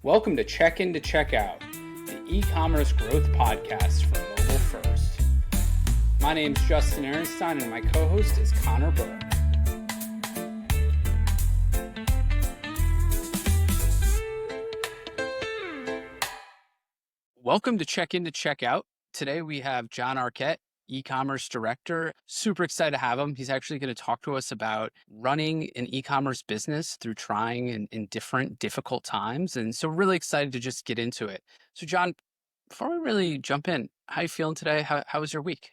Welcome to Check In to Check Out, the e-commerce growth podcast for mobile first. My name is Justin Ehrenstein and my co-host is Connor Burke. Welcome to Check In to Check Out. Today we have John Arquete, e-commerce director. Super excited to have him. He's actually going to talk to us about running an e-commerce business through trying in different difficult times. And so really excited to just get into it. So John, before we really jump in, how you feeling today? How was your week?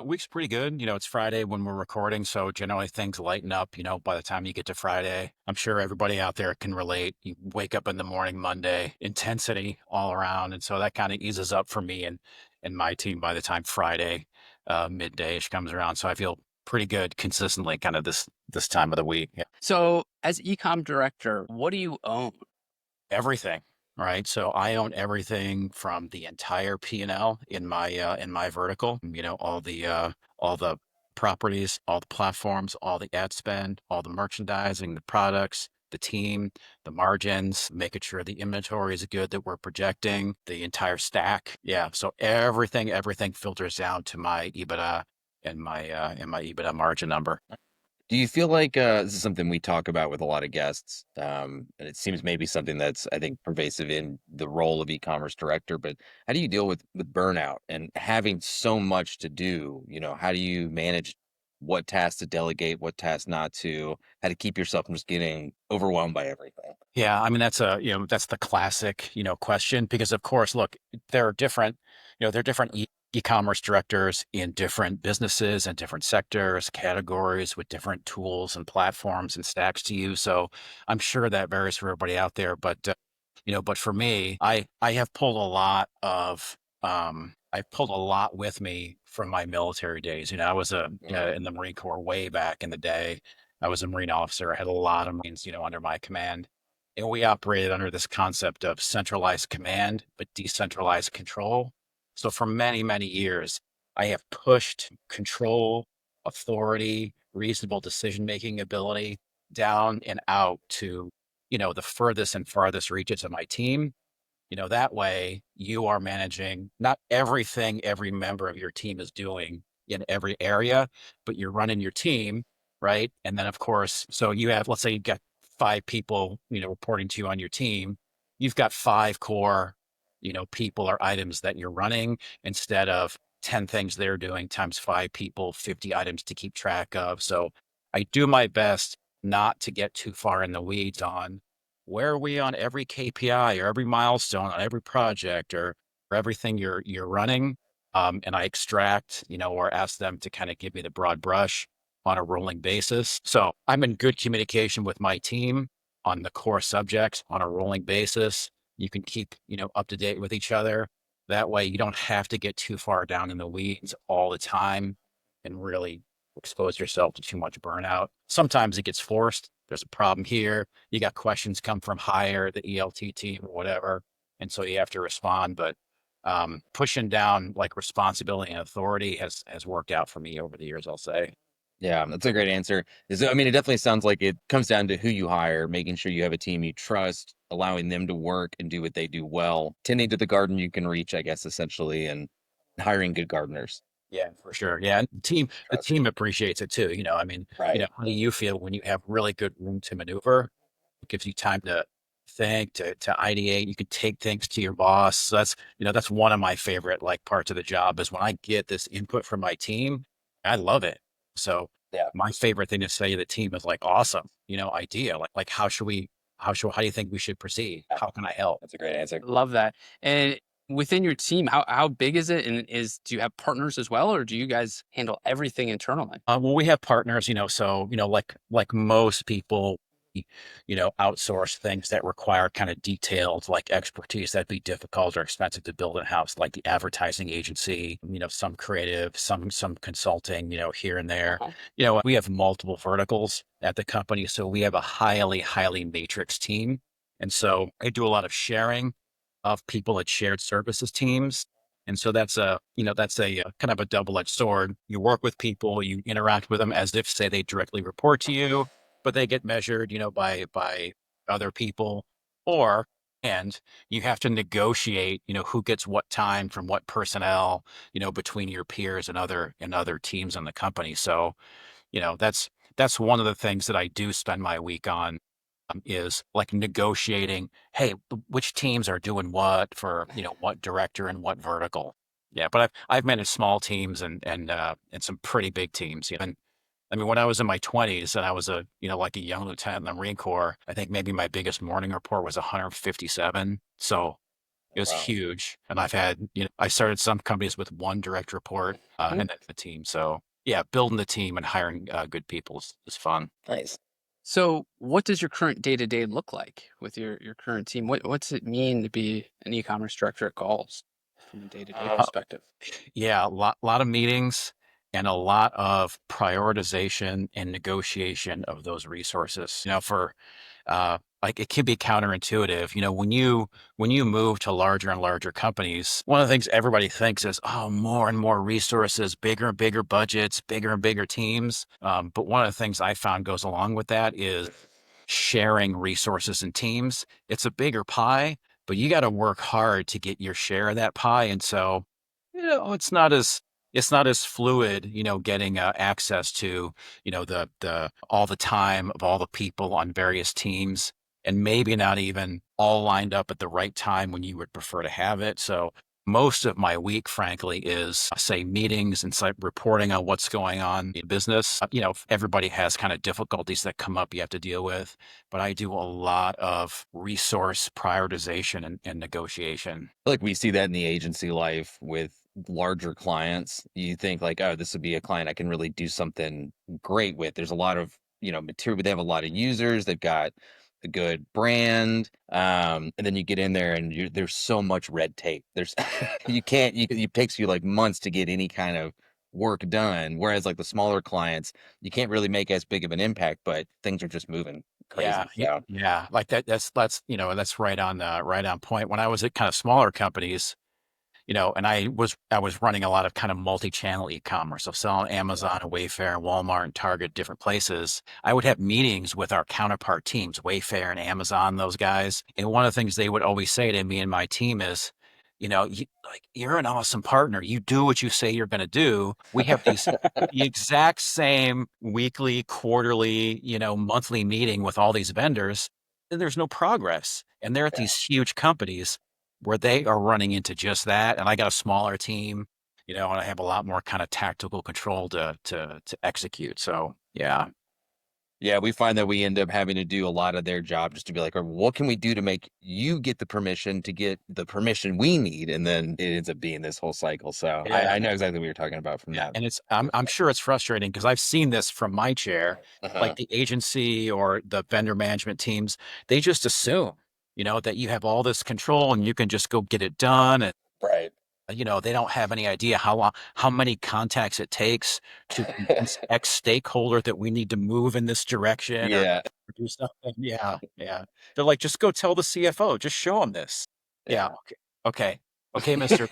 Week's pretty good. It's Friday when we're recording, so generally things lighten up, by the time you get to Friday. I'm sure everybody out there can relate. You wake up in the morning, Monday, intensity all around. And so that kind of eases up for me and my team by the time Friday, midday-ish comes around. So I feel pretty good consistently kind of this time of the week. Yeah. So as e-com director, what do you own? Everything. Right. So I own everything from the entire P&L in my vertical, all the properties, all the platforms, all the ad spend, all the merchandising, the products, the team, the margins, making sure the inventory is good that we're projecting, the entire stack. Yeah. So everything filters down to my EBITDA and my EBITDA margin number. Do you feel like this is something we talk about with a lot of guests? And it seems maybe something that's, I think, pervasive in the role of e-commerce director. But how do you deal with burnout and having so much to do? How do you manage what tasks to delegate, what tasks not to, how to keep yourself from just getting overwhelmed by everything? Yeah, I mean that's that's the classic question, because of course, look, there are different e-commerce directors in different businesses and different sectors, categories with different tools and platforms and stacks to use. So I'm sure that varies for everybody out there, but but for me, I have pulled a lot of I've pulled a lot with me from my military days. I was in the Marine Corps way back in the day. I was a Marine officer. I had a lot of Marines, under my command. And we operated under this concept of centralized command, but decentralized control. So for many, many years, I have pushed control, authority, reasonable decision-making ability down and out to, the furthest and farthest reaches of my team. That way you are managing not everything every member of your team is doing in every area, but you're running your team, right? And then of course, so you have, let's say you've got 5 people, reporting to you on your team. You've got 5 core, people or items that you're running instead of 10 things they're doing times 5 people, 50 items to keep track of. So I do my best not to get too far in the weeds on where are we on every KPI or every milestone on every project or everything you're running. And I extract, or ask them to kind of give me the broad brush on a rolling basis. So I'm in good communication with my team on the core subjects on a rolling basis. You can keep, up to date with each other. That way you don't have to get too far down in the weeds all the time and really expose yourself to too much burnout. Sometimes it gets forced. There's a problem here. You got questions come from higher, the ELT team or whatever. And so you have to respond. But pushing down like responsibility and authority has worked out for me over the years, I'll say. Yeah, that's a great answer. I mean, it definitely sounds like it comes down to who you hire, making sure you have a team you trust, allowing them to work and do what they do well, tending to the garden you can reach, I guess, essentially, and hiring good gardeners. Yeah, for sure. Yeah. And the team appreciates it too. I mean, Right. how do you feel when you have really good room to maneuver? It gives you time to think, to ideate. You could take things to your boss. So that's one of my favorite like parts of the job is when I get this input from my team. I love it. So Yeah. my favorite thing to say to the team is like, awesome, idea. Like how do you think we should proceed? How can I help? That's a great answer. Love that. And within your team, how big is it? And do you have partners as well, or do you guys handle everything internally? Well, we have partners, so, like most people, outsource things that require kind of detailed like expertise that'd be difficult or expensive to build in-house, like the advertising agency, some creative, some consulting, here and there. Okay. We have multiple verticals at the company. So we have a highly matrix team. And so I do a lot of sharing of people at shared services teams. And so that's a kind of a double-edged sword. You work with people, you interact with them as if, say, they directly report to you, but they get measured, by other people. Or and you have to negotiate, who gets what time from what personnel, between your peers and other teams in the company. So, that's one of the things that I do spend my week on, is like negotiating, hey, which teams are doing what for, what director and what vertical. Yeah, but I've managed small teams and some pretty big teams. And I mean, when I was in my 20s and I was like a young lieutenant in the Marine Corps, I think maybe my biggest morning report was 157. So it was Wow. huge. And I've had, I started some companies with one direct report, and then a team. So yeah, building the team and hiring good people is fun. Nice. So, what does your current day to day look like with your current team? What's it mean to be an e-commerce director at Galls from a day to day Uh, perspective? yeah, a lot of meetings and a lot of prioritization and negotiation of those resources. For like it can be counterintuitive. When you move to larger and larger companies, one of the things everybody thinks is, oh, more and more resources, bigger and bigger budgets, bigger and bigger teams. But one of the things I found goes along with that is sharing resources and teams. It's a bigger pie, but you got to work hard to get your share of that pie. And so, it's not as fluid, getting access to, the all the time of all the people on various teams, and maybe not even all lined up at the right time when you would prefer to have it. So most of my week, frankly, is say meetings and reporting on what's going on in business. Everybody has kind of difficulties that come up you have to deal with, but I do a lot of resource prioritization and negotiation. Like we see that in the agency life with larger clients. You think like, oh, this would be a client I can really do something great with. There's a lot of, material. They have a lot of users. They've got a good brand. And then you get in there and there's so much red tape. There's you can't you it takes you like months to get any kind of work done. Whereas like the smaller clients, you can't really make as big of an impact, but things are just moving Yeah, crazy. So yeah, like that's right on point. When I was at kind of smaller companies, and I was running a lot of kind of multi-channel e-commerce, so selling Amazon and Wayfair and Walmart and Target, different places. I would have meetings with our counterpart teams, Wayfair and Amazon, those guys. And one of the things they would always say to me and my team is, you're an awesome partner. You do what you say you're going to do. We have the exact same weekly, quarterly, monthly meeting with all these vendors, and there's no progress. And they're at these huge companies where they are running into just that. And I got a smaller team, and I have a lot more kind of tactical control to execute. So yeah. yeah, we find that we end up having to do a lot of their job just to be like, "Oh, what can we do to make you get the permission to get the permission we need?" And then it ends up being this whole cycle. So I Yeah. know exactly what you're talking about from Yeah. that. And I'm sure it's frustrating because I've seen this from my chair, like Uh-huh. the agency or the vendor management teams, they just assume, that you have all this control and you can just go get it done. And Right. they don't have any idea how many contacts it takes to convince X stakeholder that we need to move in this direction or Yeah. do something. Yeah, yeah. They're like, just go tell the CFO, just show him this. Yeah, Yeah. okay, okay, okay, Mister.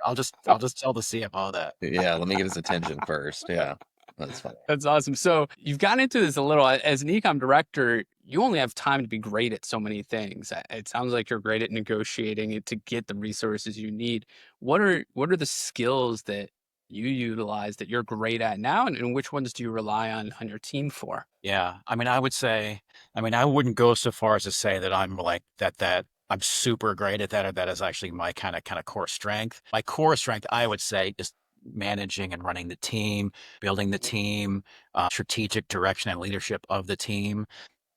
I'll just tell the CFO that. Yeah, let me get his attention first. Yeah. That's funny. That's awesome. So you've gotten into this a little as an ecom director. You only have time to be great at so many things. It sounds like you're great at negotiating it to get the resources you need. What are the skills that you utilize that you're great at now, and which ones do you rely on your team for? Yeah, I mean, I wouldn't go so far as to say that I'm like that I'm super great at that or that is actually my kind of core strength. My core strength, I would say, is managing and running the team, building the team, strategic direction and leadership of the team.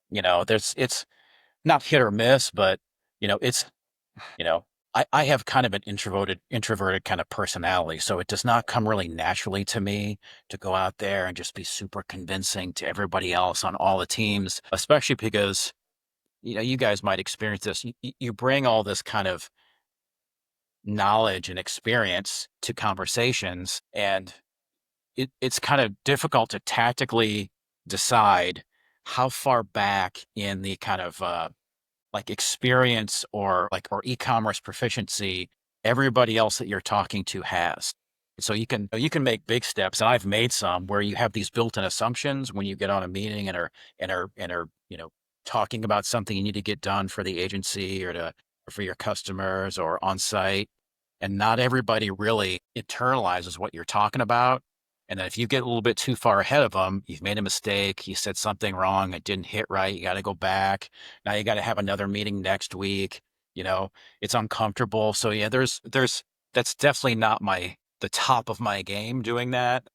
It's not hit or miss, but it's you know, I have kind of an introverted kind of personality, so it does not come really naturally to me to go out there and just be super convincing to everybody else on all the teams, especially because, you guys might experience this. You bring all this kind of knowledge and experience to conversations, and it's kind of difficult to tactically decide how far back in the kind of like experience or e-commerce proficiency everybody else that you're talking to has. So you can make big steps, and I've made some where you have these built-in assumptions when you get on a meeting and are talking about something you need to get done for the agency or for your customers or on site. And not everybody really internalizes what you're talking about. And then if you get a little bit too far ahead of them, you've made a mistake, you said something wrong, it didn't hit right, you got to go back. Now you got to have another meeting next week. You know, it's uncomfortable. So yeah, that's definitely not the top of my game doing that.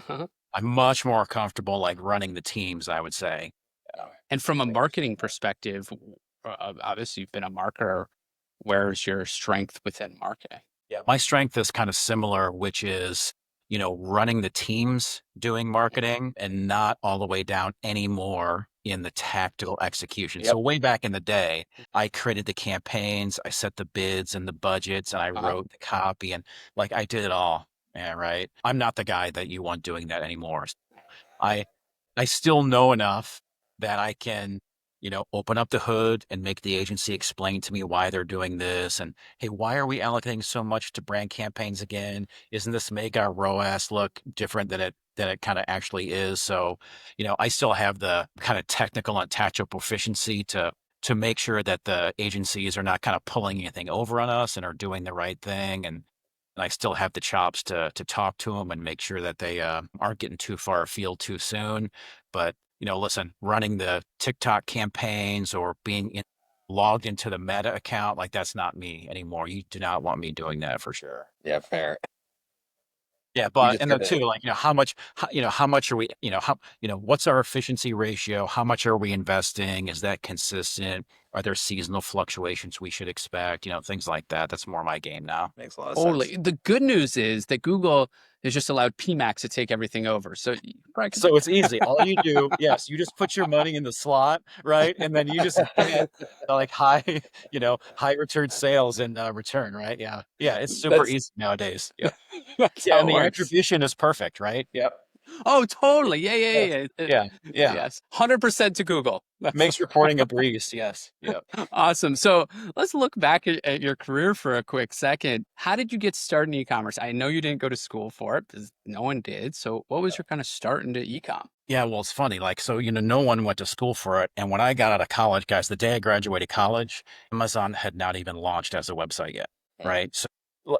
I'm much more comfortable like running the teams, I would say. Yeah. And from a marketing perspective, obviously you've been a marketer. Where's your strength within marketing? Yeah, my strength is kind of similar, which is, running the teams doing marketing and not all the way down anymore in the tactical execution. Yep. So way back in the day, I created the campaigns, I set the bids and the budgets, and I Uh-huh. wrote the copy and like I did it all. Yeah, right. I'm not the guy that you want doing that anymore. I I still know enough that I can, open up the hood and make the agency explain to me why they're doing this. And hey, why are we allocating so much to brand campaigns again? Isn't this make our ROAS look different than it kind of actually is? So, I still have the kind of technical and tactical proficiency to make sure that the agencies are not kind of pulling anything over on us and are doing the right thing. And I still have the chops to talk to them and make sure that they aren't getting too far afield too soon. But listen, running the TikTok campaigns or logged into the Meta account, like that's not me anymore. You do not want me doing that for sure. Yeah, fair. Yeah, You but just and then gotta too, like how much are we, what's our efficiency ratio? How much are we investing? Is that consistent? Are there seasonal fluctuations we should expect? Things like that. That's more my game now. makes a lot of sense. Totally. The good news is that Google has just allowed PMAX to take everything over. So you probably So it's easy. All you do, yes, you just put your money in the slot, right? And then you just get like high return sales in return, right? Yeah. Yeah. It's super that's easy nowadays. Yeah. that's Yeah. how And it the works. attribution is perfect, right? Yep. Oh, totally. Yeah, yeah, Yes. yeah, yeah. Yeah. Yeah. Yes. 100% to Google. That's Makes reporting a breeze. Yes. Yep. awesome. So let's look back at your career for a quick second. How did you get started in e-commerce? I know you didn't go to school for it because no one did. So what was your kind of start into e-com? Yeah, well, it's funny. Like, so, no one went to school for it. And when I got out of college, guys, the day I graduated college, Amazon had not even launched as a website yet. Right. So l-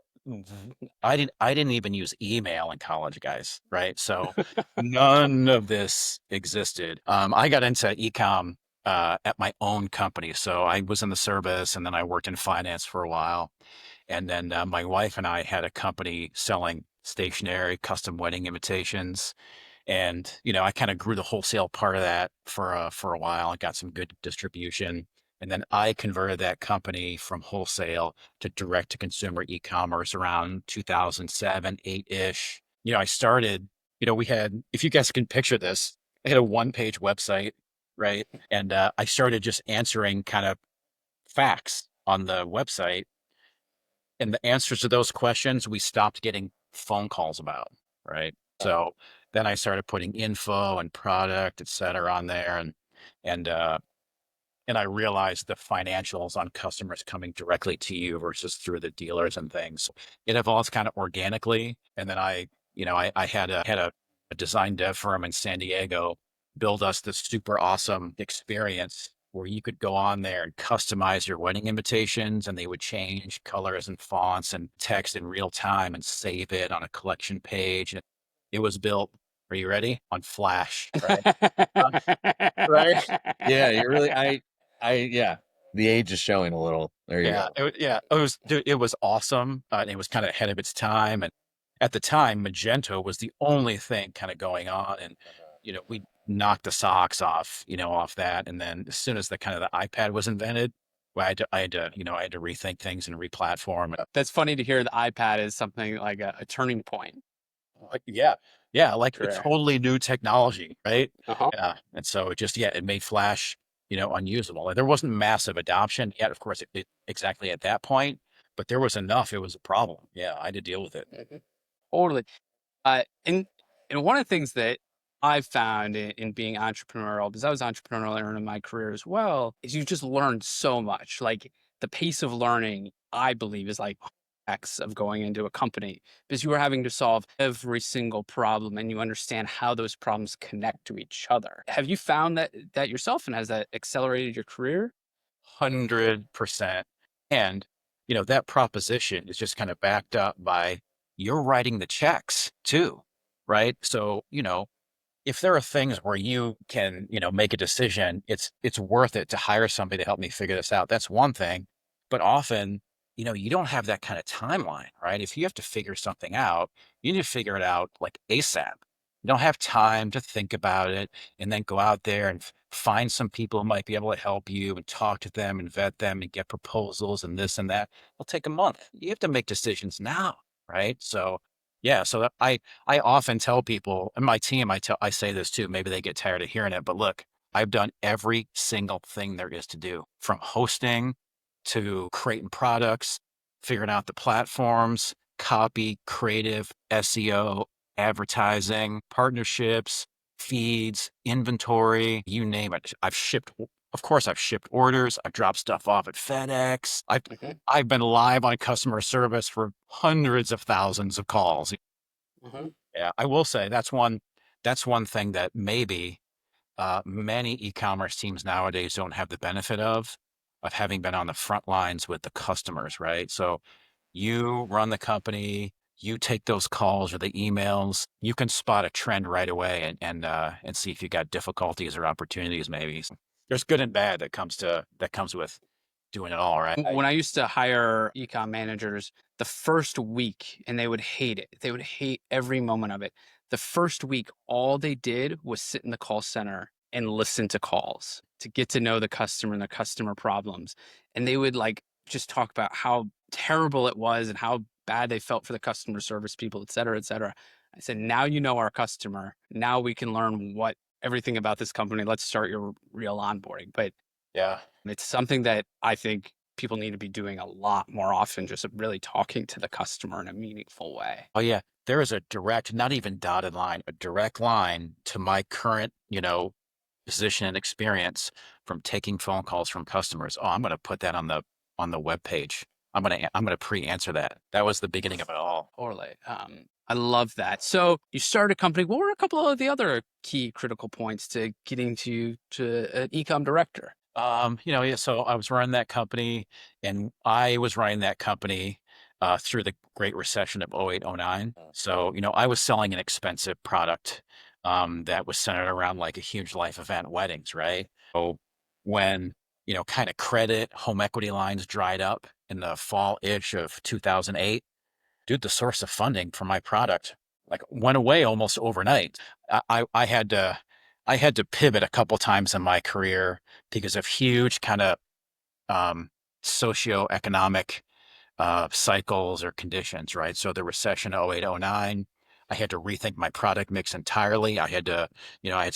I didn't even use email in college, guys. Right. So none of this existed. I got into ecom at my own company. So I was in the service and then I worked in finance for a while. And then my wife and I had a company selling stationery, custom wedding invitations. And, I kind of grew the wholesale part of that for a while. I got some good distribution. And then I converted that company from wholesale to direct to consumer e-commerce around 2007, 8-ish. I started, we had, if you guys can picture this, I had a one-page website, right? And I started just answering kind of facts on the website. And the answers to those questions, we stopped getting phone calls about, right? So then I started putting info and product, et cetera, on there, and uh, and I realized the financials on customers coming directly to you versus through the dealers and things. It evolves kind of organically, and then I had a design dev firm in San Diego build us this super awesome experience where you could go on there and customize your wedding invitations and they would change colors and fonts and text in real time and save it on a collection page. And it was built, are you ready? On Flash, right? Uh, right? Yeah, you're really yeah. The age is showing a little. There you Yeah, go. it was awesome. And it was kind of ahead of its time. And at the time, Magento was the only thing kind of going on. And, we knocked the socks off that. And then as soon as the kind of the iPad was invented, well, I had to rethink things and replatform. That's funny to hear the iPad is something like a turning point. Like, yeah, yeah, like a Sure. totally new technology, right? Uh-huh. Yeah, and so it made Flash, unusable. And there wasn't massive adoption yet, of course, exactly at that point, but there was enough. It was a problem. Yeah, I had to deal with it. Mhm. Totally. And one of the things that I've found in being entrepreneurial, because I was entrepreneurial in my career as well, is you just learn so much. Like the pace of learning, I believe, is like X of going into a company because you are having to solve every single problem and you understand how those problems connect to each other. Have you found that yourself, and has that accelerated your career? 100%. And, that proposition is just kind of backed up by you're writing the checks too, right? So, if there are things where you can, make a decision, it's worth it to hire somebody to help me figure this out. That's one thing. But often, you don't have that kind of timeline, right? If you have to figure something out, you need to figure it out like ASAP. You don't have time to think about it and then go out there and find some people who might be able to help you and talk to them and vet them and get proposals and this and that. It'll take a month. You have to make decisions now, right? So yeah, so I often tell people, and my team, I say this too, maybe they get tired of hearing it, but look, I've done every single thing there is to do, from hosting to creating products, figuring out the platforms, copy, creative, SEO, advertising, partnerships, feeds, inventory, you name it. Of course, I've shipped orders. I've dropped stuff off at FedEx. Mhm, I've been live on customer service for hundreds of thousands of calls. mhm. Yeah, I will say that's one thing that maybe many e-commerce teams nowadays don't have the benefit of having been on the front lines with the customers, right? So you run the company, you take those calls or the emails, you can spot a trend right away and see if you got difficulties or opportunities maybe. There's good and bad that comes with doing it all, right? When I used to hire ecom managers, the first week, and they would hate it. They would hate every moment of it. The first week, all they did was sit in the call center and listen to calls to get to know the customer and the customer problems. And they would like just talk about how terrible it was and how bad they felt for the customer service people, et cetera, et cetera. I said, now you know our customer. Now we can learn what everything about this company. Let's start your real onboarding. But Yeah. it's something that I think people need to be doing a lot more often, just really talking to the customer in a meaningful way. Oh yeah. There is a direct, not even dotted line, a direct line to my current, position and experience from taking phone calls from customers. Oh, I'm going to put that on the web page. I'm going to pre-answer that. That was the beginning of it all. Totally. I love that. So you started a company. What were a couple of the other key critical points to getting to an ecom director? Yeah, so I was running that company and I was running that company through the Great Recession of 08, 09. So, I was selling an expensive product that was centered around like a huge life event, weddings, right? So when, kind of credit, home equity lines dried up in the fall-ish of 2008, dude, the source of funding for my product like went away almost overnight. I had to pivot a couple times in my career because of huge kind of um, socioeconomic cycles or conditions, right? So the recession 08, 09, I had to rethink my product mix entirely. I had to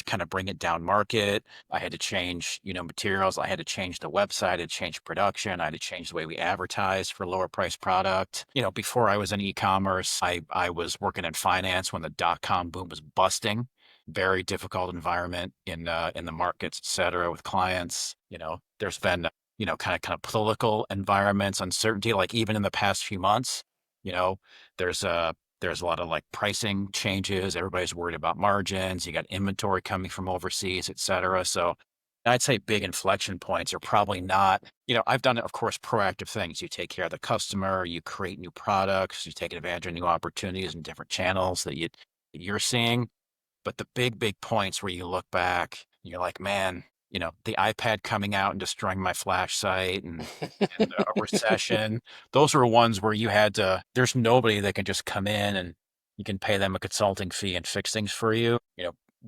kind of bring it down market. I had to change, materials. I had to change the website. I had to change production. I had to change the way we advertise for lower price product. Before I was in e-commerce, I was working in finance when the dot-com boom was busting. Very difficult environment in the markets, et cetera, with clients. There's been kind of political environments, uncertainty, like even in the past few months, you know, there's a lot of like pricing changes. Everybody's worried about margins. You got inventory coming from overseas, et cetera. So I'd say big inflection points are probably not, I've done, of course, proactive things. You take care of the customer, you create new products, you take advantage of new opportunities in different channels that you're seeing. But the big, big points where you look back, you're like, man, the iPad coming out and destroying my Flash site and a recession, those were ones where there's nobody that can just come in and you can pay them a consulting fee and fix things for you.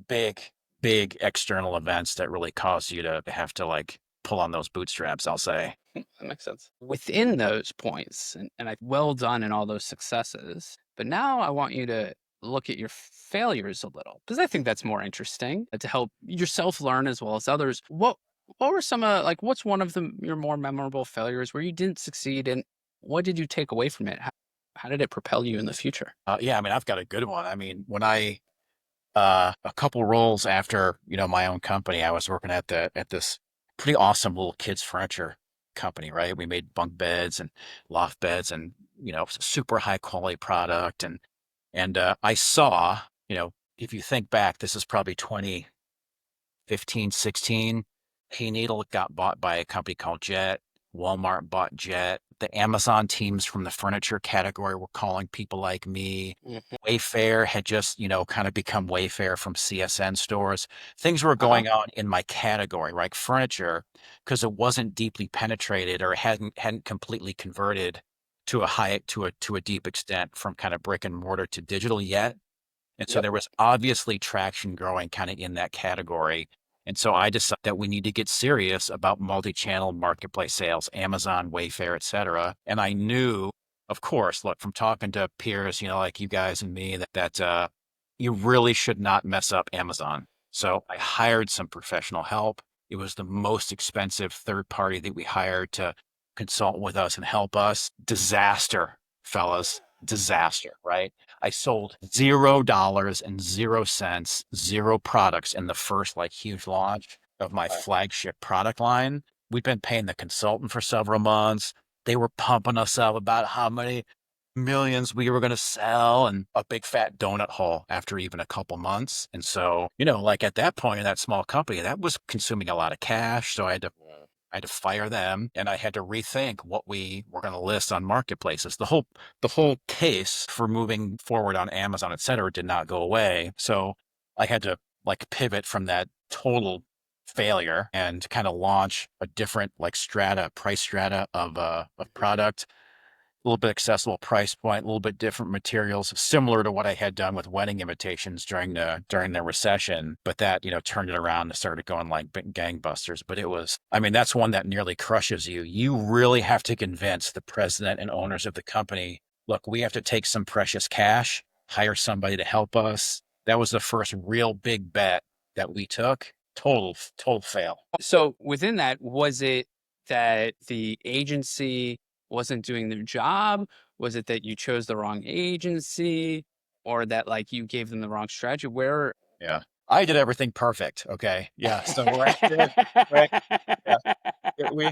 Big, big external events that really cause you to have to like pull on those bootstraps, I'll say. That makes sense. Within those points, and I well done in all those successes. But now I want you to look at your failures a little, because I think that's more interesting to help yourself learn as well as others. What were some like what's one of your more memorable failures where you didn't succeed, and what did you take away from it? How did it propel you in the future? Yeah, I mean, I've got a good one. I mean, a couple roles after, my own company, I was working at this pretty awesome little kids furniture company, right? We made bunk beds and loft beds and super high quality product. And I saw, if you think back, this is probably 2015, 16. Hay Needle got bought by a company called Jet. Walmart bought Jet. The Amazon teams from the furniture category were calling people like me. Mhm. Wayfair had just, kind of become Wayfair from CSN stores. Things were Uh-huh. going on in my category, right? Furniture, because it wasn't deeply penetrated or hadn't completely converted to a deep extent from kind of brick and mortar to digital yet. And so Yep. there was obviously traction growing kind of in that category. And so I decided that we need to get serious about multi-channel marketplace sales, Amazon, Wayfair, et cetera. And I knew, of course, look, from talking to peers, like you guys and me, that you really should not mess up Amazon. So I hired some professional help. It was the most expensive third party that we hired to consult with us and help us. Disaster, fellas, disaster, right? I sold $0 and 0 cents, zero products in the first huge launch of my Right. flagship product line. We'd been paying the consultant for several months. They were pumping us up about how many millions we were going to sell and a big fat donut hole after even a couple months. And so, at that point in that small company, that was consuming a lot of cash. So I had to fire them and I had to rethink what we were going to list on marketplaces. The whole case for moving forward on Amazon, et cetera, did not go away. So I had to pivot from that total failure and kind of launch a different price strata of product, a little bit accessible price point, a little bit different materials, similar to what I had done with wedding invitations during the recession. But that, turned it around and started going like gangbusters. But that's one that nearly crushes you. You really have to convince the president and owners of the company, look, we have to take some precious cash, hire somebody to help us. That was the first real big bet that we took. Total fail. So within that, was it that the agency wasn't doing their job? Was it that you chose the wrong agency or that you gave them the wrong strategy? Where Yeah. I did everything perfect. Okay. Yeah. So right. Yeah. We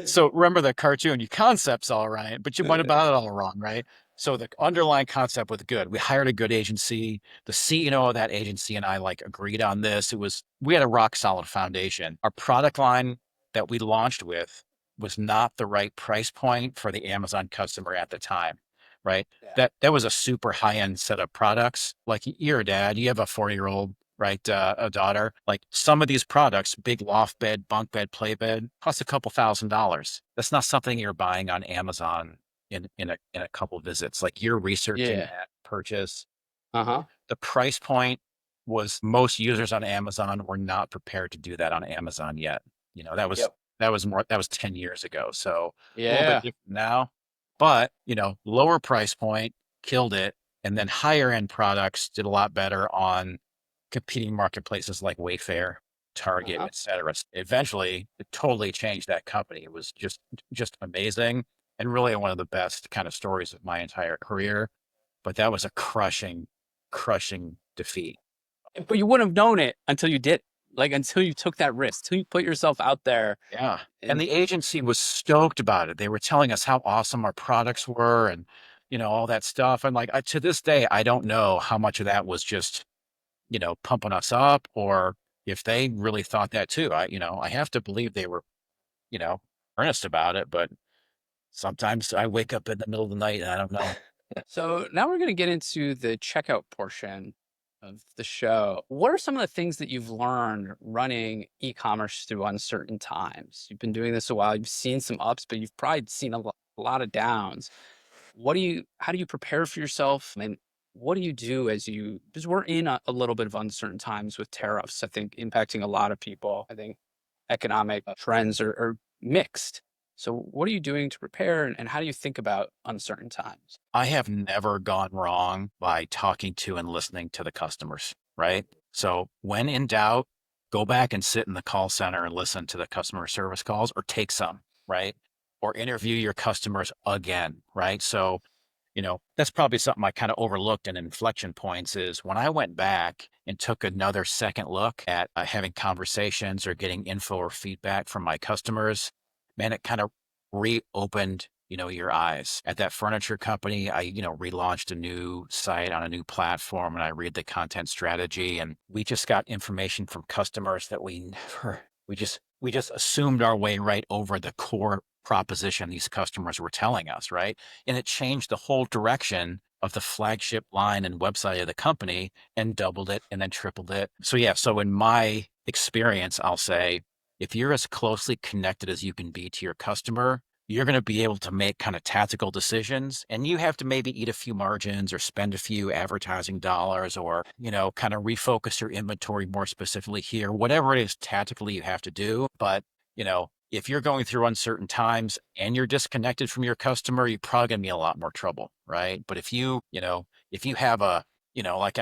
so remember the cartoon, your concept's all right, but you went about it all wrong, right? So the underlying concept was good. We hired a good agency. The CEO of that agency and I agreed on this. We had a rock solid foundation. Our product line that we launched with was not the right price point for the Amazon customer at the time, right? Yeah. That was a super high end set of products. Like you're a dad, you have a 40-year-old, right? A daughter. Like some of these products, big loft bed, bunk bed, play bed, cost a couple $1,000s. That's not something you're buying on Amazon in a couple visits. Like you're researching Yeah. that purchase. Uh-huh. The price point was most users on Amazon were not prepared to do that on Amazon yet. That was Yep. that was 10 years ago. So a little bit Yeah. different now, but lower price point killed it. And then higher end products did a lot better on competing marketplaces like Wayfair, Target, Uh-huh. et cetera. Eventually, it totally changed that company. It was just amazing and really one of the best kind of stories of my entire career. But that was a crushing defeat. But you wouldn't have known it until you did. Until you took that risk, till you put yourself out there Yeah. And and the agency was stoked about it. They were telling us how awesome our products were and, all that stuff. And to this day, I don't know how much of that was just, pumping us up or if they really thought that too. I have to believe they were, you know, earnest about it, but sometimes I wake up in the middle of the night and I don't know. so now we're going to get into the checkout portion of the show. What are some of the things that you've learned running e-commerce through uncertain times? You've been doing this a while. You've seen some ups, but you've probably seen a lot of downs. How do you prepare for yourself? And what do you do because we're in a little bit of uncertain times with tariffs, I think impacting a lot of people. I think economic trends are mixed. So what are you doing to prepare and how do you think about uncertain times? I have never gone wrong by talking to and listening to the customers, right? So when in doubt, go back and sit in the call center and listen to the customer service calls or take some, right? Or interview your customers again, right? So, that's probably something I kind of overlooked in inflection points is when I went back and took another second look at having conversations or getting info or feedback from my customers, man, it kind of reopened your eyes. At that furniture company, I, relaunched a new site on a new platform, and I read the content strategy, and we just got information from customers that we just assumed our way right over the core proposition these customers were telling us, right? And it changed the whole direction of the flagship line and website of the company and doubled it and then tripled it. So yeah, so in my experience, I'll say if you're as closely connected as you can be to your customer, you're going to be able to make kind of tactical decisions, and you have to maybe eat a few margins or spend a few advertising dollars or, kind of refocus your inventory more specifically here, whatever it is tactically you have to do. But, if you're going through uncertain times and you're disconnected from your customer, you're probably going to be in a lot more trouble. Right. But if you have like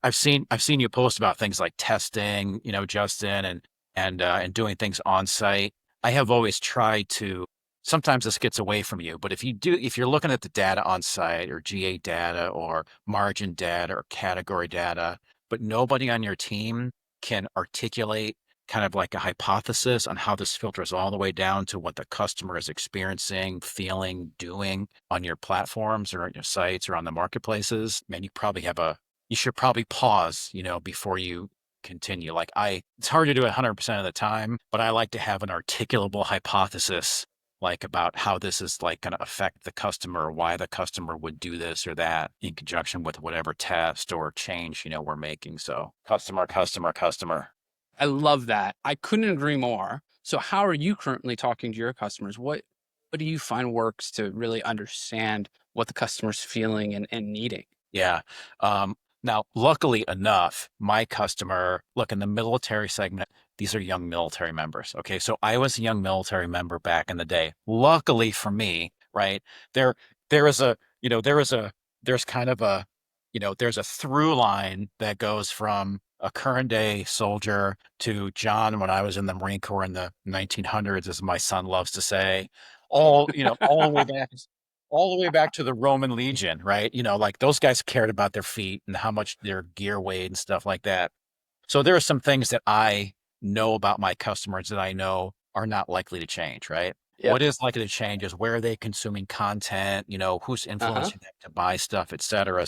I've seen you post about things like testing, Justin, and doing things on site. I have always tried to, sometimes this gets away from you, but if you're looking at the data on site or GA data or margin data or category data, but nobody on your team can articulate kind of like a hypothesis on how this filters all the way down to what the customer is experiencing, feeling, doing on your platforms or on your sites or on the marketplaces, man, you should probably pause, before you continue. It's hard to do it 100% of the time, but I like to have an articulable hypothesis, like about how this is like going to affect the customer, or why the customer would do this or that in conjunction with whatever test or change, we're making. So customer, customer, customer. I love that. I couldn't agree more. So how are you currently talking to your customers? What do you find works to really understand what the customer's feeling and needing? Yeah. Now, luckily enough, my customer, look, in the military segment, these are young military members. Okay. So I was a young military member back in the day. Luckily for me, right, there, there is a, there's kind of a, there's a through line that goes from a current day soldier to John when I was in the Marine Corps in the 1900s, as my son loves to say, all the way back to the Roman Legion, right? Like those guys cared about their feet and how much their gear weighed and stuff like that. So there are some things that I know about my customers that I know are not likely to change, right? Yep. What is likely to change is where are they consuming content, who's Uh-huh. influencing them to buy stuff, et cetera.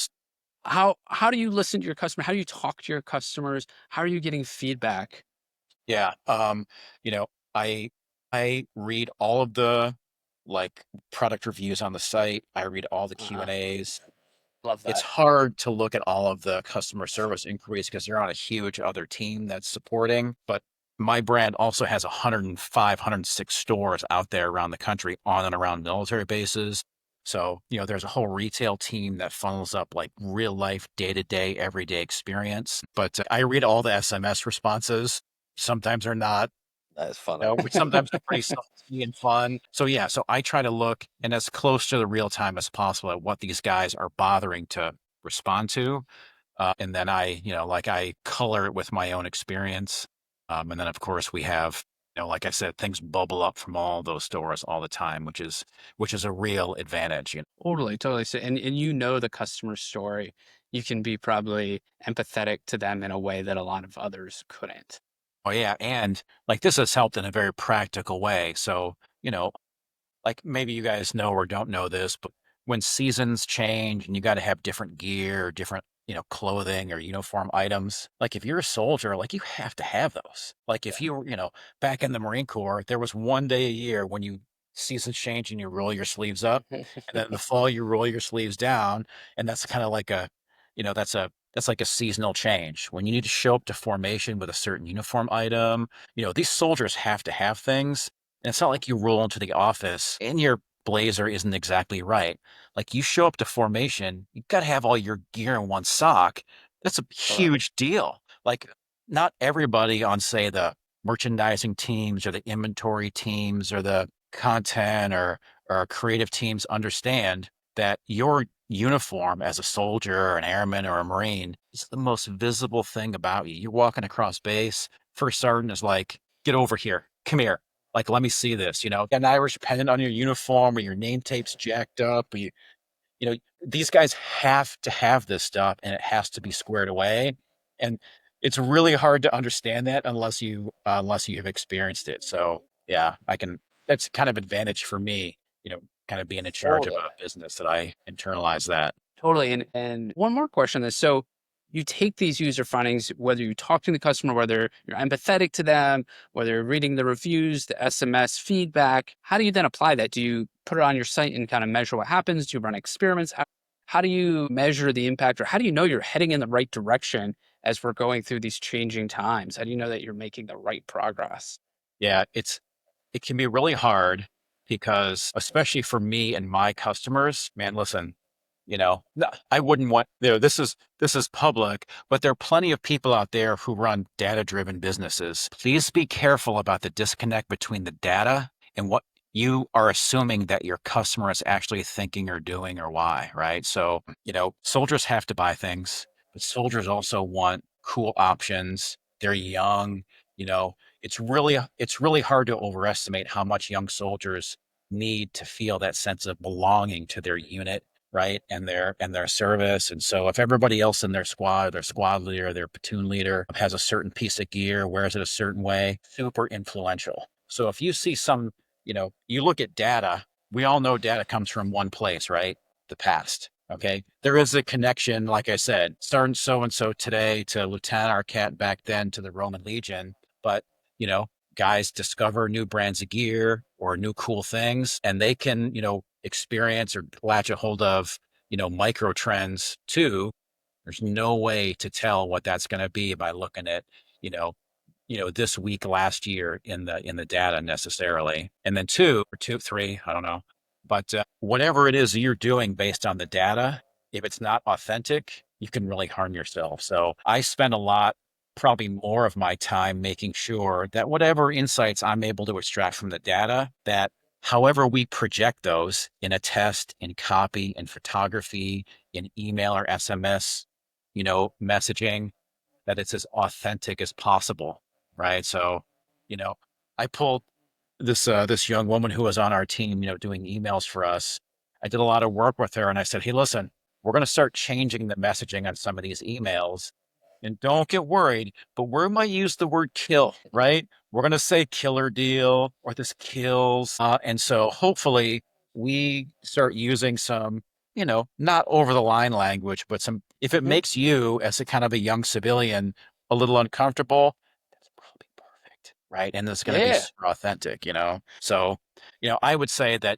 How do you listen to your customer? How do you talk to your customers? How are you getting feedback? Yeah. You know, I I read all of the like product reviews on the site. I read all the Q Uh-huh. and A's. Love It's that. hard to look at all of the customer service inquiries because they're on a huge other team that's supporting. But my brand also has 105, 106 stores out there around the country on and around military bases. So, there's a whole retail team that funnels up like real life, day to day, everyday experience. But I read all the SMS responses. Sometimes they're not, That's funny. which sometimes are pretty salty and fun. So yeah, so I try to look and as close to the real time as possible at what these guys are bothering to respond to. And then I color it with my own experience. And then of course we have, like I said, things bubble up from all those stores all the time, which is a real advantage. Totally, totally. So, and you know the customer story. You can be probably empathetic to them in a way that a lot of others couldn't. Oh yeah, and like this has helped in a very practical way. So, like maybe you guys know or don't know this, but when seasons change and you got to have different gear, different, clothing or uniform items, like if you're a soldier, like you have to have those. Like if you were, back in the Marine Corps, there was one day a year when seasons change and you roll your sleeves up, and then in the fall you roll your sleeves down, and that's kind of like that's like a seasonal change. When you need to show up to formation with a certain uniform item, these soldiers have to have things, and it's not like you roll into the office and your blazer isn't exactly right. Like you show up to formation, you got to have all your gear in one sock. That's a Totally. huge deal. Like not everybody on, say, the merchandising teams or the inventory teams or the content or creative teams understand that your uniform as a soldier or an airman or a Marine is the most visible thing about you. You're walking across base. First sergeant is like, get over here. Come here. Like, let me see this, an Irish pennant on your uniform or your name tape's jacked up. Or these guys have to have this stuff and it has to be squared away. And it's really hard to understand that unless you have experienced it. So yeah, that's kind of advantage for me, kind of being in charge of Totally. a business that I internalize that. Totally. And one more question on this. So you take these user findings, whether you talk to the customer, whether you're empathetic to them, whether you're reading the reviews, the SMS feedback, how do you then apply that? Do you put it on your site and kind of measure what happens? Do you run experiments? How do you measure the impact, or how do you know you're heading in the right direction as we're going through these changing times? How do you know that you're making the right progress? Yeah, it can be really hard because especially for me and my customers, man, listen, I wouldn't want, this is public, but there are plenty of people out there who run data-driven businesses. Please be careful about the disconnect between the data and what you are assuming that your customer is actually thinking or doing or why, right? So, soldiers have to buy things, but soldiers also want cool options. They're young, you know, it's really hard to overestimate how much young soldiers need to feel that sense of belonging to their unit, right? And their service. And so if everybody else in their squad leader, their platoon leader has a certain piece of gear, wears it a certain way, super influential. So if you see you look at data, we all know data comes from one place, right? The past. Okay. There is a connection, like I said, starting so and so today to Lieutenant Arquette back then to the Roman Legion. But you know, guys discover new brands of gear or new cool things, and they can, experience or latch a hold of, micro trends too. There's no way to tell what that's going to be by looking at, you know, this week last year in the data necessarily. And then three, I don't know. But whatever it is that you're doing based on the data, if it's not authentic, you can really harm yourself. So I spend a lot, probably more of my time making sure that whatever insights I'm able to extract from the data, that however we project those in a test, in copy, in photography, in email or SMS, messaging, that it's as authentic as possible, right? So, you know, I pulled this young woman who was on our team, doing emails for us. I did a lot of work with her, and I said, "Hey, listen, we're going to start changing the messaging on some of these emails, and don't get worried, but we might use the word kill, right? We're going to say killer deal or this kills, and so hopefully we start using some." Not over the line language, but if it Mhm. makes you as a kind of a young civilian a little uncomfortable, that's probably perfect, right? And it's going to be Yeah. super authentic. So, I would say that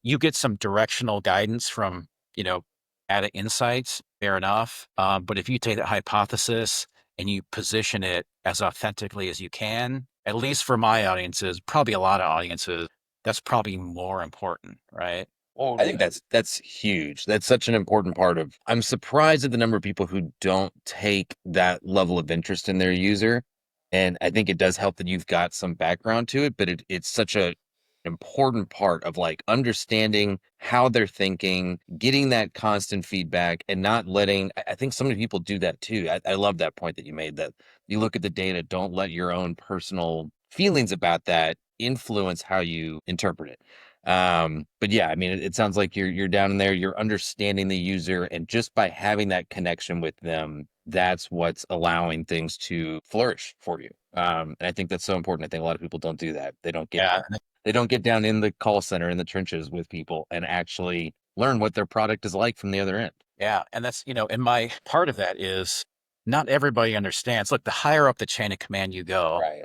you get some directional guidance from, data insights, fair enough. But if you take that hypothesis and you position it as authentically as you can, at least for my audiences, probably a lot of audiences, that's probably more important, right? I think that's huge. That's such an important part of I'm surprised at the number of people who don't take that level of interest in their user. And I think it does help that you've got some background to it, but it's such a important part of like understanding how they're thinking, getting that constant feedback and not letting I think so many people do that too. I love that point that you made that you look at the data, don't let your own personal feelings about that influence how you interpret it. But yeah, I mean, it sounds like you're down in there, you're understanding the user, and just by having that connection with them, that's what's allowing things to flourish for you. And I think that's so important. I think a lot of people don't do that. Yeah. They don't get down in the call center in the trenches with people and actually learn what their product is like from the other end. Yeah. And that's, and my part of that is not everybody understands. Look, the higher up the chain of command you go, Right.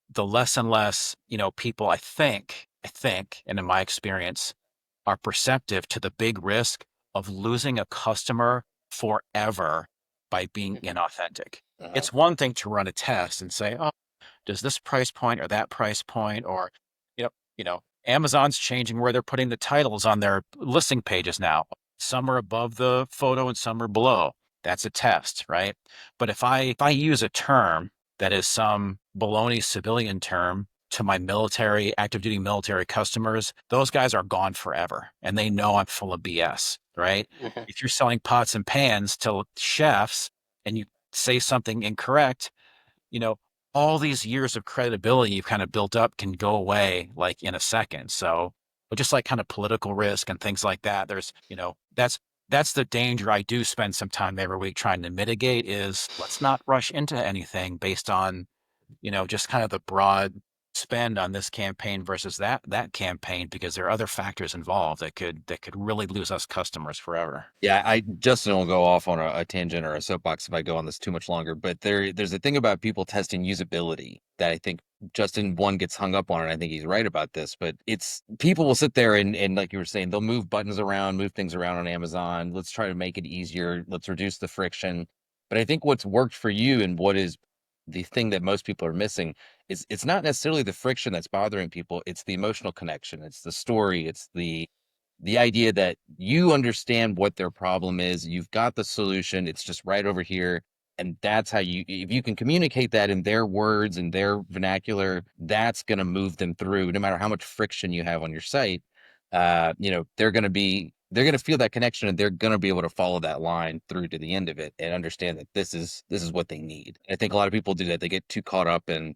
the less and less, people I think, and in my experience, are perceptive to the big risk of losing a customer forever by being inauthentic. Uh-huh. It's one thing to run a test and say, oh, does this price point or that price point or Amazon's changing where they're putting the titles on their listing pages now. Some are above the photo and some are below. That's a test, right? But if I use a term that is some baloney civilian term to my military, active duty military customers, those guys are gone forever and they know I'm full of BS, right? Mhm. If you're selling pots and pans to chefs and you say something incorrect, you know, all these years of credibility you've kind of built up can go away like in a second. So, but just like kind of political risk and things like that, that's the danger I do spend some time every week trying to mitigate is let's not rush into anything based on, just kind of the broad spend on this campaign versus that campaign because there are other factors involved that could really lose us customers forever. Yeah, I Justin will go off on a tangent or a soapbox if I go on this too much longer. But there's a thing about people testing usability that I think Justin one gets hung up on, and I think he's right about this. But it's people will sit there and like you were saying, they'll move buttons around, move things around on Amazon. Let's try to make it easier. Let's reduce the friction. But I think what's worked for you and what is the thing that most people are missing is it's not necessarily the friction that's bothering people. It's the emotional connection. It's the story. It's the idea that you understand what their problem is, you've got the solution, it's just right over here. And that's how if you can communicate that in their words and their vernacular, that's going to move them through no matter how much friction you have on your site. They're going to feel that connection and they're going to be able to follow that line through to the end of it and understand that this is what they need. I think a lot of people do that. They get too caught up in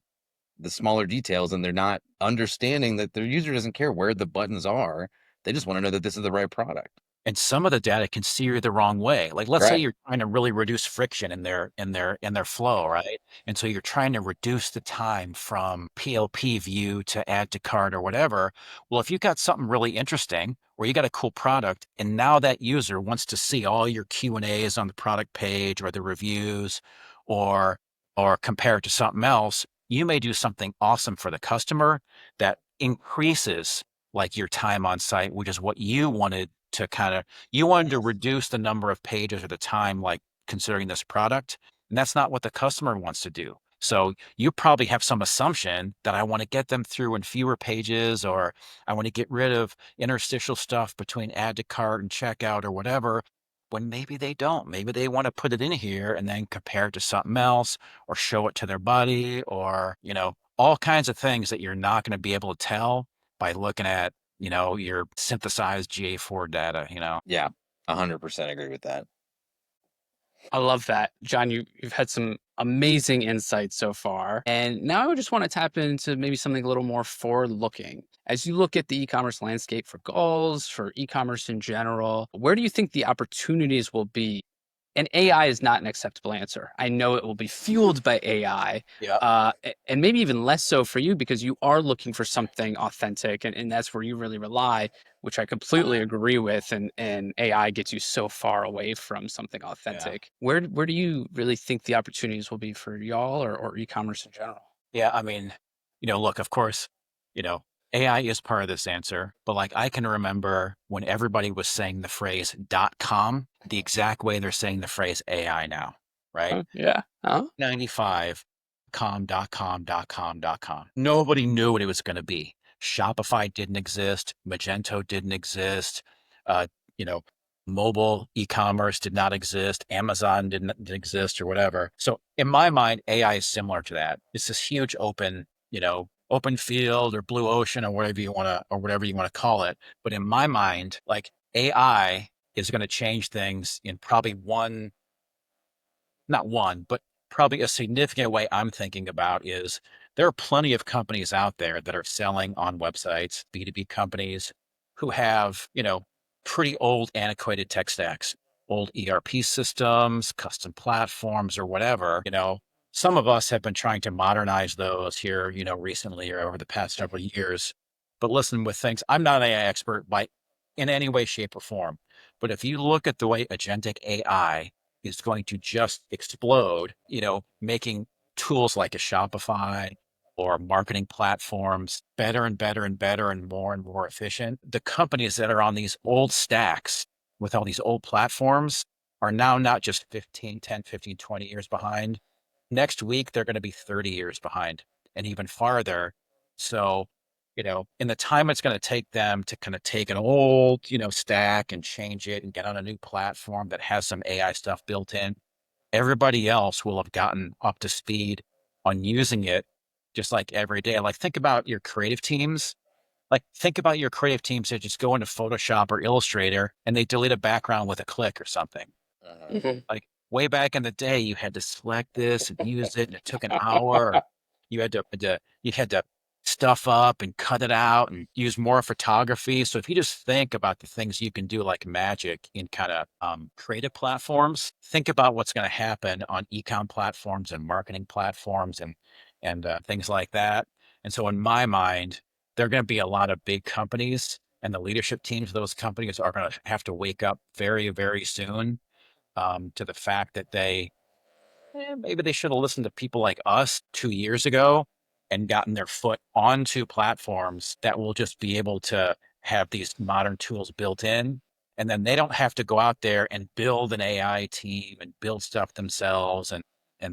the smaller details and they're not understanding that their user doesn't care where the buttons are. They just want to know that this is the right product. And some of the data can steer you the wrong way. Like, let's say Correct. you're trying to really reduce friction in their flow, right? And so you're trying to reduce the time from PLP view to add to cart or whatever. Well, if you've got something really interesting or you got a cool product and now that user wants to see all your Q&As on the product page or the reviews or compare it to something else, you may do something awesome for the customer that increases like your time on site, which is what you wanted to you wanted to reduce the number of pages or the time, like considering this product. And that's not what the customer wants to do. So you probably have some assumption that I want to get them through in fewer pages, or I want to get rid of interstitial stuff between add to cart and checkout or whatever, when maybe they don't. Maybe they want to put it in here and then compare it to something else or show it to their buddy or, all kinds of things that you're not going to be able to tell by looking at your synthesized GA4 data. Yeah, 100% agree with that. I love that. John, you've had some amazing insights so far. And now I just want to tap into maybe something a little more forward looking. As you look at the e-commerce landscape for goals, for e-commerce in general, where do you think the opportunities will be? And AI is not an acceptable answer. I know it will be fueled by AI, Yeah. and maybe even less so for you because you are looking for something authentic, and that's where you really rely, which I completely agree with. And AI gets you so far away from something Yeah. authentic. Where do you really think the opportunities will be for y'all or e-commerce in general? Yeah. I mean, look, of course, you know, AI is part of this answer, but like I can remember when everybody was saying the phrase .com, the exact way they're saying the phrase AI now, right? Yeah. Huh? 95 com. Nobody knew what it was going to be. Shopify didn't exist. Magento didn't exist. Uh, you know, mobile e-commerce did not exist. Amazon didn't exist or whatever. So in my mind, AI is similar to that. It's this huge open field or blue ocean or whatever you want to call it. But in my mind, like AI is going to change things in probably not one, but probably a significant way I'm thinking about is there are plenty of companies out there that are selling on websites, B2B companies who have, pretty old antiquated tech stacks, old ERP systems, custom platforms or whatever. Some of us have been trying to modernize those here, recently or over the past several years. But listen, with things, I'm not an AI expert in any way, shape, or form. But if you look at the way agentic AI is going to just explode, making tools like a Shopify or marketing platforms better and better and better and more efficient. The companies that are on these old stacks with all these old platforms are now not just 10, 15, 20 years behind. Next week, they're going to be 30 years behind and even farther. So, in the time it's going to take them to kind of take an old, stack and change it and get on a new platform that has some AI stuff built in, everybody else will have gotten up to speed on using it just like every day. Like think about your creative teams. Like think about your creative teams that just go into Photoshop or Illustrator and they delete a background with a click or something. Uh-huh. Mhm. Like way back in the day, you had to select this and use it, and it took an hour. You had to stuff up and cut it out and use more photography. So if you just think about the things you can do like magic in kind of creative platforms, think about what's going to happen on ecom platforms and marketing platforms and things like that. And so in my mind, there are going to be a lot of big companies, and the leadership teams of those companies are going to have to wake up very, very soon to the fact that maybe they should have listened to people like us 2 years ago and gotten their foot onto platforms that will just be able to have these modern tools built in. And then they don't have to go out there and build an AI team and build stuff themselves and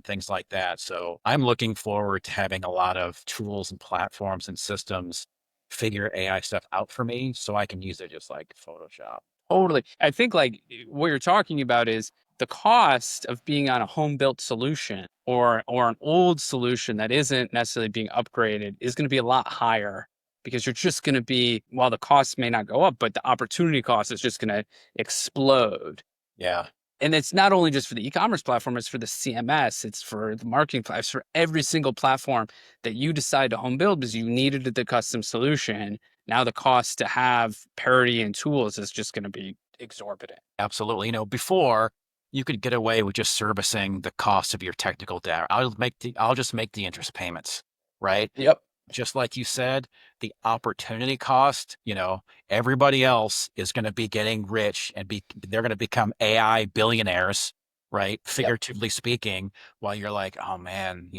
things like that. So I'm looking forward to having a lot of tools and platforms and systems figure AI stuff out for me so I can use it just like Photoshop. Totally. I think like what you're talking about is the cost of being on a home built solution or an old solution that isn't necessarily being upgraded is going to be a lot higher because you're just going to be, while the costs may not go up, but the opportunity cost is just going to explode. Yeah. And it's not only just for the e-commerce platform, it's for the CMS, it's for the marketing platform, it's for every single platform that you decide to home build because you needed the custom solution. Now the cost to have parity in tools is just going to be exorbitant. Absolutely. Before you could get away with just servicing the cost of your technical debt. I'll just make the interest payments, right? Yep. Just like you said, the opportunity cost, everybody else is going to be getting rich and they're going to become AI billionaires, right? Yep. Figuratively speaking, while you're like, oh man,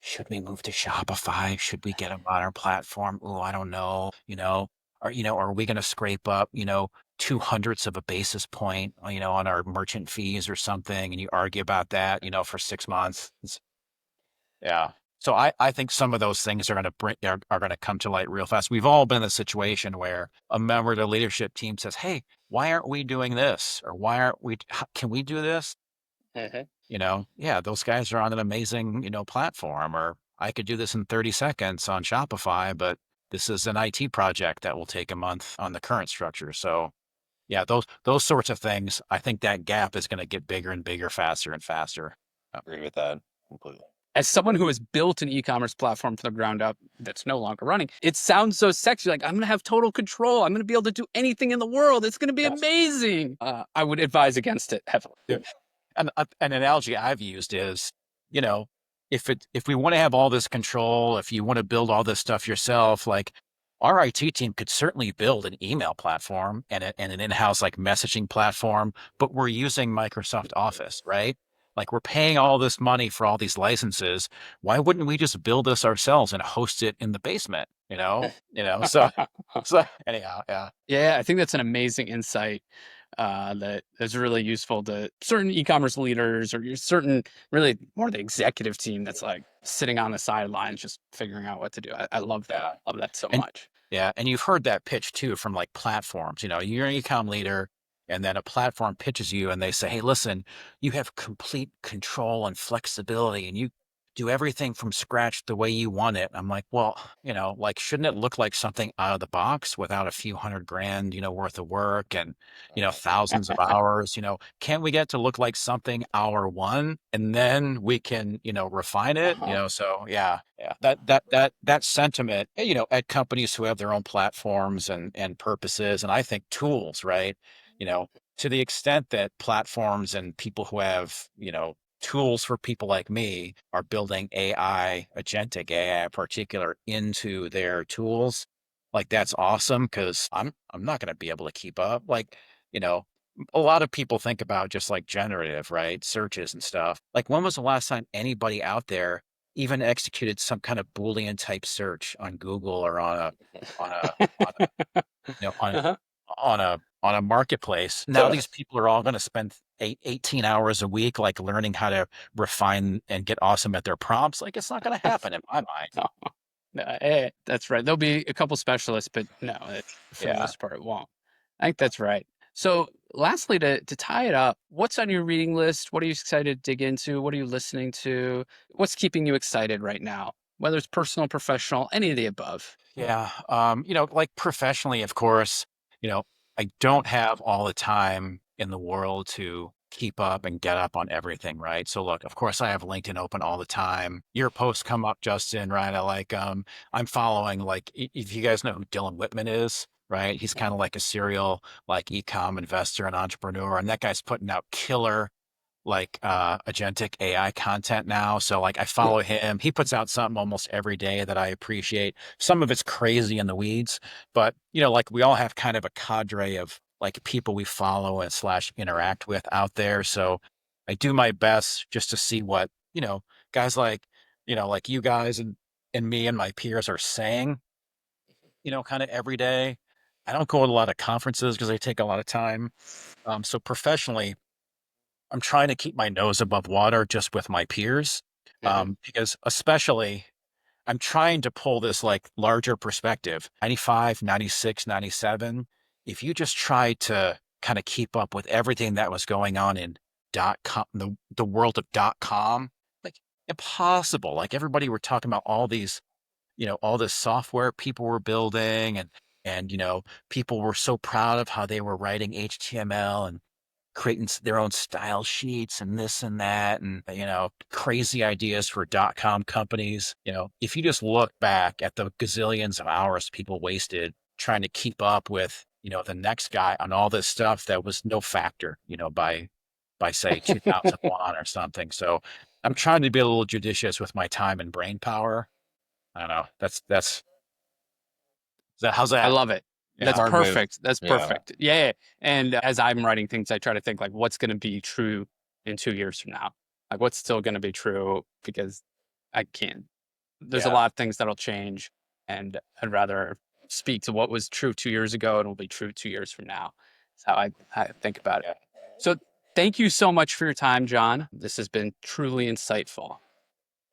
should we move to Shopify? Should we get a modern platform? Oh, I don't know, are we going to scrape up, 200ths of a basis point, on our merchant fees or something? And you argue about that, for 6 months. Yeah. So I think some of those things are going to come to light real fast. We've all been in a situation where a member of the leadership team says, "Hey, why aren't we doing this? Or can we do this?" Mhm. Yeah, those guys are on an amazing, platform, or I could do this in 30 seconds on Shopify, but this is an IT project that will take a month on the current structure. So yeah, those sorts of things, I think that gap is going to get bigger and bigger, faster and faster. Agree with that completely. As someone who has built an e-commerce platform from the ground up that's no longer running, it sounds so sexy. Like, I'm going to have total control. I'm going to be able to do anything in the world. It's going to be Yes. amazing. I would advise against it heavily. Yeah. And an analogy I've used is, you know, if we want to have all this control, if you want to build all this stuff yourself, like our IT team could certainly build an email platform and an in-house like messaging platform, but we're using Microsoft Office, right? Like we're paying all this money for all these licenses. Why wouldn't we just build this ourselves and host it in the basement? So anyhow, yeah. Yeah, I think that's an amazing insight that is really useful to certain e-commerce leaders or your certain, really more the executive team that's like sitting on the sidelines just figuring out what to do. I love that. Yeah. Love that so And much. yeah, and you've heard that pitch too from like platforms. You're an ecom leader, and then a platform pitches you and they say, "Hey, listen, you have complete control and flexibility, and you do everything from scratch the way you want it." I'm like, well, like, shouldn't it look like something out of the box without a few hundred grand, worth of work and, thousands of hours? Can't we get to look like something hour one and then we can, refine it? Uh-huh. So yeah, that sentiment, at companies who have their own platforms and purposes, and I think tools, right? You know, to the extent that platforms and people who have, tools for people like me are building AI, agentic AI in particular, into their tools. Like that's awesome because I'm not going to be able to keep up. Like, you know, a lot of people think about just like generative, right? Searches and stuff. Like when was the last time anybody out there even executed some kind of Boolean type search on Google or on a on a you know on Uh-huh. on a marketplace? Now these people are all going to spend 18 hours a week like learning how to refine and get awesome at their prompts. Like it's not going to happen in my mind. No, no, that's right. There'll be a couple specialists, but no, for the Yeah. most part, it won't. I think that's right. So, lastly, to tie it up, what's on your reading list? What are you excited to dig into? What are you listening to? What's keeping you excited right now? Whether it's personal, professional, any of the above. Yeah. Like professionally, of course, you know, I don't have all the time in the world to keep up and get up on everything, right? So look, of course I have LinkedIn open all the time. Your posts come up, Justin, right? I'm following like if you guys know who Dylan Whitman is, right? He's kind of like a serial like ecom investor and entrepreneur, and that guy's putting out killer like agentic AI content now. So like I follow him. He puts out something almost every day that I appreciate. Some of it's crazy in the weeds, but like we all have kind of a cadre of like people we follow and slash interact with out there. So I do my best just to see what, guys like, like you guys and me and my peers are saying, kind of every day. I don't go to a lot of conferences because they take a lot of time. So professionally, I'm trying to keep my nose above water just with my peers, Mhm. because especially I'm trying to pull this like larger perspective, 95, 96, 97. If you just try to kind of keep up with everything that was going on in .com, the world of .com, like impossible. Like everybody were talking about all these, all this software people were building and, people were so proud of how they were writing HTML and creating their own style sheets and this and that and crazy ideas for .com companies. If you just look back at the gazillions of hours people wasted trying to keep up with the next guy on all this stuff that was no factor by say 2001 or something. So I'm trying to be a little judicious with my time and brain power. I don't know. That's that. How's I that? love it. That's Yeah. Smart move. perfect. That's Yeah. perfect. Yeah. And as I'm writing things, I try to think like, what's going to be true in 2 years from now? Like, what's still going to be true? Because I can't. There's a Yeah. lot of things that'll change, and I'd rather speak to what was true 2 years ago and will be true 2 years from now. That's how I think about it. Yeah. So, thank you so much for your time, John. This has been truly insightful.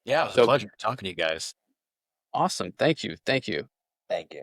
Yeah. It was a So pleasure talking to you guys. awesome. Thank you. Thank you. Thank you.